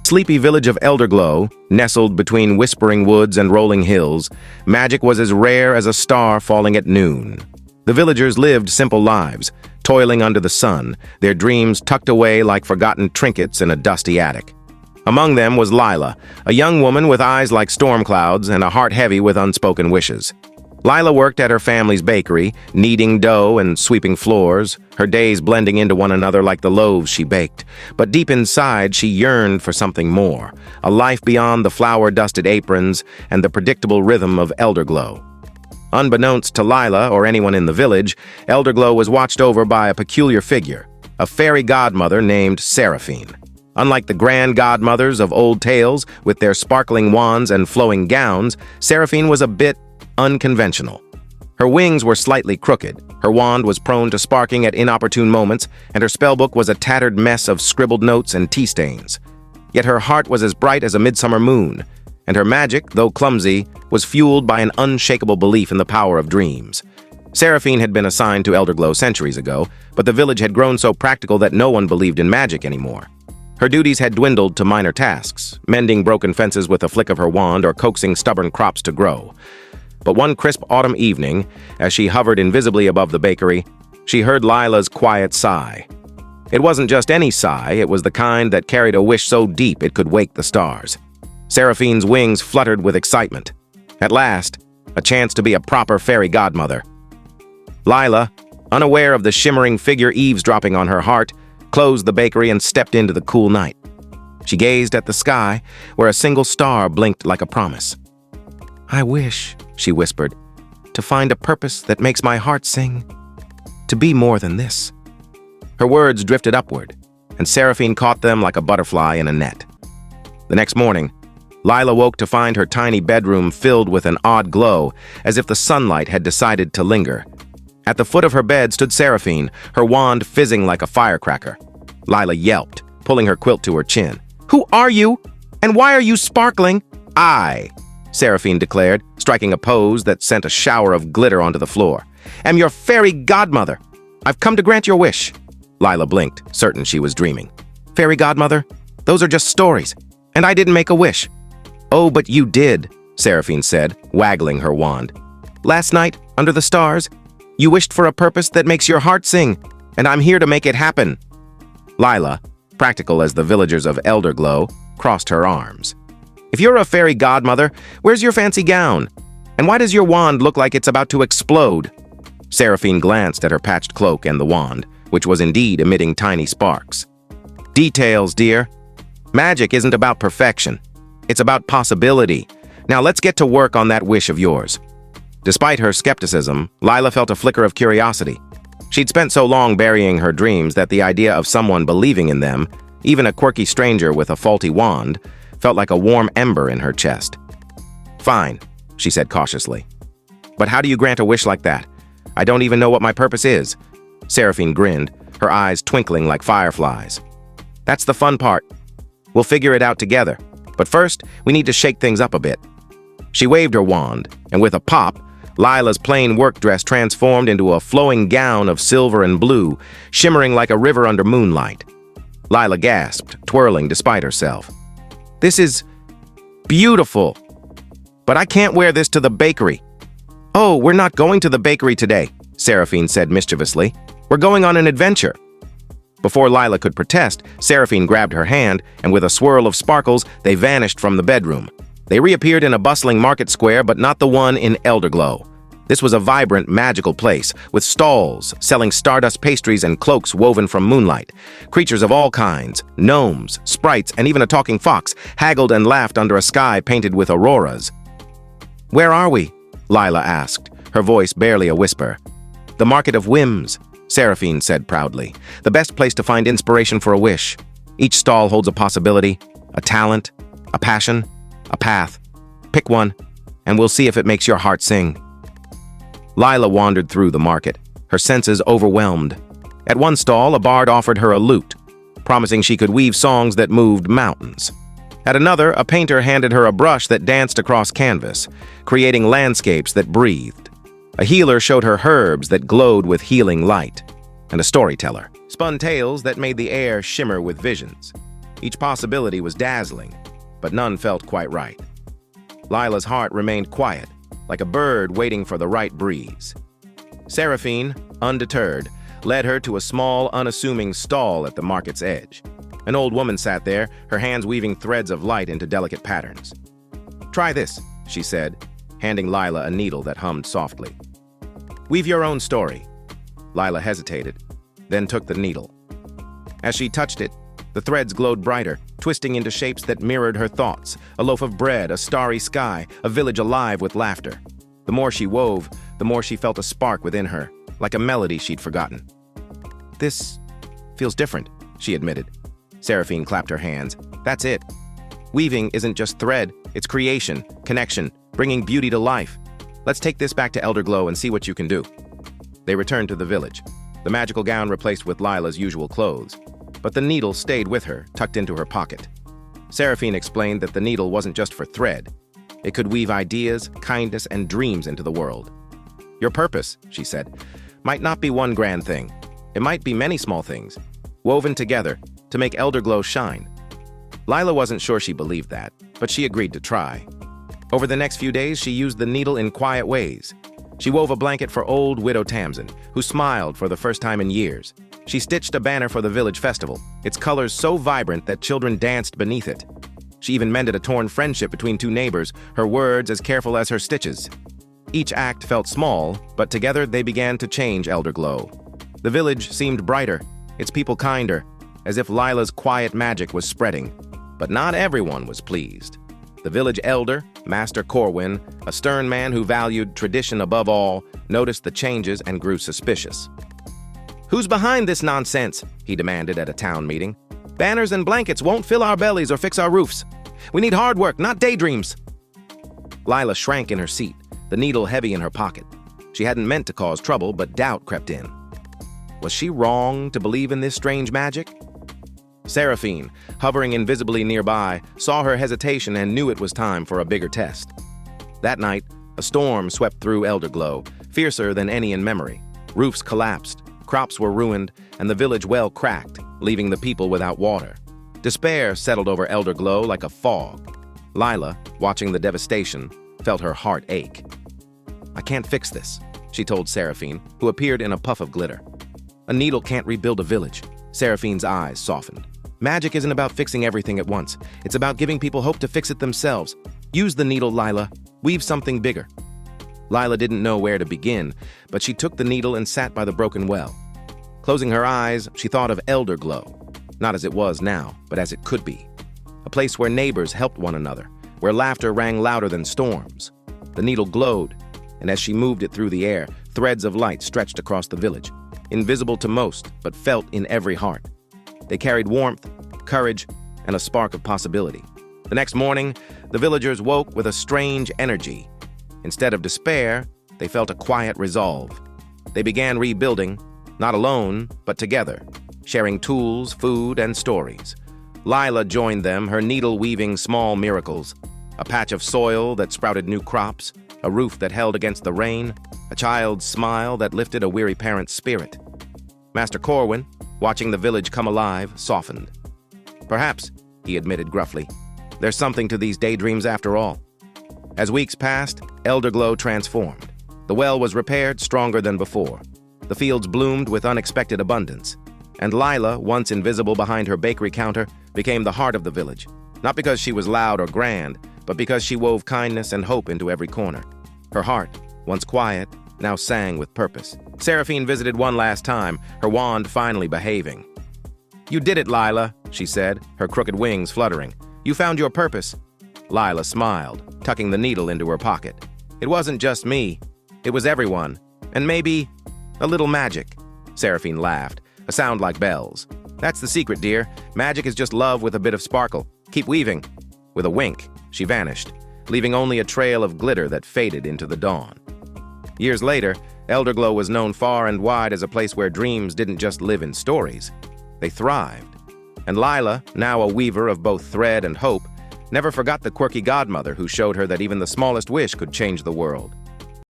sleepy village of Elderglow, nestled between whispering woods and rolling hills, magic was as rare as a star falling at noon. The villagers lived simple lives, toiling under the sun, their dreams tucked away like forgotten trinkets in a dusty attic. Among them was Lila, a young woman with eyes like storm clouds and a heart heavy with unspoken wishes. Lila worked at her family's bakery, kneading dough and sweeping floors, her days blending into one another like the loaves she baked. But deep inside, she yearned for something more, a life beyond the flour-dusted aprons and the predictable rhythm of Elderglow. Unbeknownst to Lila or anyone in the village, Elderglow was watched over by a peculiar figure, a fairy godmother named Seraphine. Unlike the grand godmothers of old tales with their sparkling wands and flowing gowns, Seraphine was a bit unconventional. Her wings were slightly crooked, her wand was prone to sparking at inopportune moments, and her spellbook was a tattered mess of scribbled notes and tea stains. Yet her heart was as bright as a midsummer moon, and her magic, though clumsy, was fueled by an unshakable belief in the power of dreams. Seraphine had been assigned to Elderglow centuries ago, but the village had grown so practical that no one believed in magic anymore. Her duties had dwindled to minor tasks, mending broken fences with a flick of her wand or coaxing stubborn crops to grow. But one crisp autumn evening, as she hovered invisibly above the bakery, she heard Lila's quiet sigh. It wasn't just any sigh, it was the kind that carried a wish so deep it could wake the stars. Seraphine's wings fluttered with excitement. At last, a chance to be a proper fairy godmother. Lila, unaware of the shimmering figure eavesdropping on her heart, closed the bakery and stepped into the cool night. She gazed at the sky, where a single star blinked like a promise. "I wish," she whispered, "to find a purpose that makes my heart sing. To be more than this." Her words drifted upward, and Seraphine caught them like a butterfly in a net. The next morning, Lila woke to find her tiny bedroom filled with an odd glow, as if the sunlight had decided to linger. At the foot of her bed stood Seraphine, her wand fizzing like a firecracker. Lila yelped, pulling her quilt to her chin. "Who are you? And why are you sparkling?" "I," Seraphine declared, striking a pose that sent a shower of glitter onto the floor, "am your fairy godmother. I've come to grant your wish." Lila blinked, certain she was dreaming. "Fairy godmother? Those are just stories, and I didn't make a wish." "Oh, but you did," Seraphine said, waggling her wand. "Last night, under the stars, you wished for a purpose that makes your heart sing, and I'm here to make it happen." Lila, practical as the villagers of Elderglow, crossed her arms. "If you're a fairy godmother, where's your fancy gown? And why does your wand look like it's about to explode?" Seraphine glanced at her patched cloak and the wand, which was indeed emitting tiny sparks. "Details, dear. Magic isn't about perfection. It's about possibility. Now let's get to work on that wish of yours." Despite her skepticism, Lila felt a flicker of curiosity. She'd spent so long burying her dreams that the idea of someone believing in them, even a quirky stranger with a faulty wand, felt like a warm ember in her chest. "Fine," she said cautiously. "But how do you grant a wish like that? I don't even know what my purpose is." Seraphine grinned, her eyes twinkling like fireflies. "That's the fun part. We'll figure it out together. But first, we need to shake things up a bit." She waved her wand, and with a pop, Lila's plain work dress transformed into a flowing gown of silver and blue, shimmering like a river under moonlight. Lila gasped, twirling despite herself. "This is beautiful. But I can't wear this to the bakery." "Oh, we're not going to the bakery today," Seraphine said mischievously. "We're going on an adventure." Before Lila could protest, Seraphine grabbed her hand, and with a swirl of sparkles, they vanished from the bedroom. They reappeared in a bustling market square, but not the one in Elderglow. This was a vibrant, magical place, with stalls selling stardust pastries and cloaks woven from moonlight. Creatures of all kinds, gnomes, sprites, and even a talking fox, haggled and laughed under a sky painted with auroras. "Where are we?" Lila asked, her voice barely a whisper. "The Market of Whims," Seraphine said proudly. "The best place to find inspiration for a wish. Each stall holds a possibility, a talent, a passion, a path. Pick one, and we'll see if it makes your heart sing." Lila wandered through the market, her senses overwhelmed. At one stall, a bard offered her a lute, promising she could weave songs that moved mountains. At another, a painter handed her a brush that danced across canvas, creating landscapes that breathed. A healer showed her herbs that glowed with healing light, and a storyteller spun tales that made the air shimmer with visions. Each possibility was dazzling, but none felt quite right. Lila's heart remained quiet, like a bird waiting for the right breeze. Seraphine, undeterred, led her to a small, unassuming stall at the market's edge. An old woman sat there, her hands weaving threads of light into delicate patterns. "Try this," she said, handing Lila a needle that hummed softly. "Weave your own story." Lila hesitated, then took the needle. As she touched it, the threads glowed brighter, twisting into shapes that mirrored her thoughts: a loaf of bread, a starry sky, a village alive with laughter. The more she wove, the more she felt a spark within her, like a melody she'd forgotten. "This feels different," she admitted. Seraphine clapped her hands. "That's it. Weaving isn't just thread, it's creation, connection, bringing beauty to life. Let's take this back to Elderglow and see what you can do." They returned to the village, the magical gown replaced with Lila's usual clothes. But the needle stayed with her, tucked into her pocket. Seraphine explained that the needle wasn't just for thread. It could weave ideas, kindness, and dreams into the world. "Your purpose," she said, "might not be one grand thing. It might be many small things, woven together to make Elderglow shine." Lila wasn't sure she believed that, but she agreed to try. Over the next few days, she used the needle in quiet ways. She wove a blanket for old Widow Tamsin, who smiled for the first time in years. She stitched a banner for the village festival, its colors so vibrant that children danced beneath it. She even mended a torn friendship between two neighbors, her words as careful as her stitches. Each act felt small, but together they began to change Elderglow. The village seemed brighter, its people kinder, as if Lila's quiet magic was spreading. But not everyone was pleased. The village elder, Master Corwin, a stern man who valued tradition above all, noticed the changes and grew suspicious. "Who's behind this nonsense?" he demanded at a town meeting. "Banners and blankets won't fill our bellies or fix our roofs. We need hard work, not daydreams." Lila shrank in her seat, the needle heavy in her pocket. She hadn't meant to cause trouble, but doubt crept in. Was she wrong to believe in this strange magic? Seraphine, hovering invisibly nearby, saw her hesitation and knew it was time for a bigger test. That night, a storm swept through Elderglow, fiercer than any in memory. Roofs collapsed, crops were ruined, and the village well cracked, leaving the people without water. Despair settled over Elderglow like a fog. Lila, watching the devastation, felt her heart ache. "I can't fix this," she told Seraphine, who appeared in a puff of glitter. "A needle can't rebuild a village." Seraphine's eyes softened. "Magic isn't about fixing everything at once. It's about giving people hope to fix it themselves. Use the needle, Lila. Weave something bigger." Lila didn't know where to begin, but she took the needle and sat by the broken well. Closing her eyes, she thought of Elderglow, not as it was now, but as it could be. A place where neighbors helped one another, where laughter rang louder than storms. The needle glowed, and as she moved it through the air, threads of light stretched across the village, invisible to most, but felt in every heart. They carried warmth, courage, and a spark of possibility. The next morning, the villagers woke with a strange energy. Instead of despair, they felt a quiet resolve. They began rebuilding, not alone, but together, sharing tools, food, and stories. Lila joined them, her needle weaving small miracles. A patch of soil that sprouted new crops, a roof that held against the rain, a child's smile that lifted a weary parent's spirit. Master Corwin, watching the village come alive, softened. "Perhaps," he admitted gruffly, "there's something to these daydreams after all." As weeks passed, Elderglow transformed. The well was repaired, stronger than before. The fields bloomed with unexpected abundance. And Lila, once invisible behind her bakery counter, became the heart of the village. Not because she was loud or grand, but because she wove kindness and hope into every corner. Her heart, once quiet, now sang with purpose. Seraphine visited one last time, her wand finally behaving. "You did it, Lila," she said, her crooked wings fluttering. "You found your purpose." Lila smiled, tucking the needle into her pocket. "It wasn't just me. It was everyone. And maybe a little magic." Seraphine laughed, a sound like bells. "That's the secret, dear. Magic is just love with a bit of sparkle. Keep weaving." With a wink, she vanished, leaving only a trail of glitter that faded into the dawn. Years later, Elderglow was known far and wide as a place where dreams didn't just live in stories. They thrived. And Lila, now a weaver of both thread and hope, never forgot the quirky godmother who showed her that even the smallest wish could change the world.